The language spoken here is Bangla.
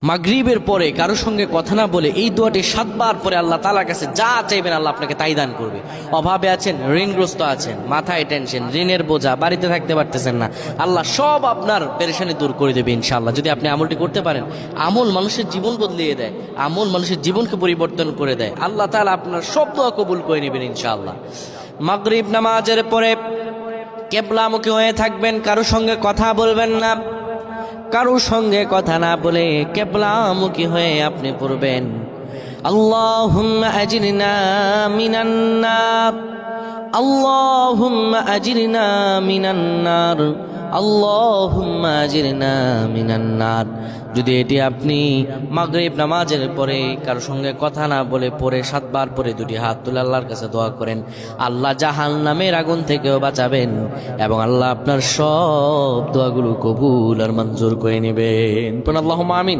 মাগরিবের পরে কারোর সঙ্গে কথা না বলে এই দোয়াটি 7 বার পরে আল্লাহ তাআলার কাছে যা চাইবেন আল্লাহ আপনাকে তাই দান করবে। অভাবে আছেন, ঋণগ্রস্ত আছেন, মাথায় টেনশন, ঋণের বোঝা, বাড়িতে থাকতে পারতেছেন না, আল্লাহ সব আপনার পেরেশানি দূর করে দেবে ইনশাআল্লাহ। যদি আপনি আমলটি করতে পারেন, আমল মানুষের জীবন বদলিয়ে দেয়, আমল মানুষের জীবনকে পরিবর্তন করে দেয়। আল্লাহ তাআলা আপনার সব দোয়া কবুল করে নেবেন ইনশাআল্লাহ। মাগরিব নামাজের পরে কিবলামুখী হয়ে থাকবেন, কারোর সঙ্গে কথা বলবেন না, কারোর সঙ্গে কথা না বলে কিবলামুখী হয়ে আপনি পড়বেন আল্লাহুম্মা আজিরনা মিনান নার, আল্লাহুম্মা আজিরনা মিনান নার, আল্লাহুম্মা আজিরনা মিনান নার। যদি এটি আপনি মাগরিব নামাজের পরে কারোর সঙ্গে কথা না বলে পড়ে 7 বার পরে দুটি হাত তুলে আল্লাহর কাছে দোয়া করেন, আল্লাহ জাহান্নামের আগুন থেকেও বাঁচাবেন এবং আল্লাহ আপনার সব দোয়াগুলো কবুল আর মঞ্জুর করে নেবেন। আল্লাহুম্মা আমিন।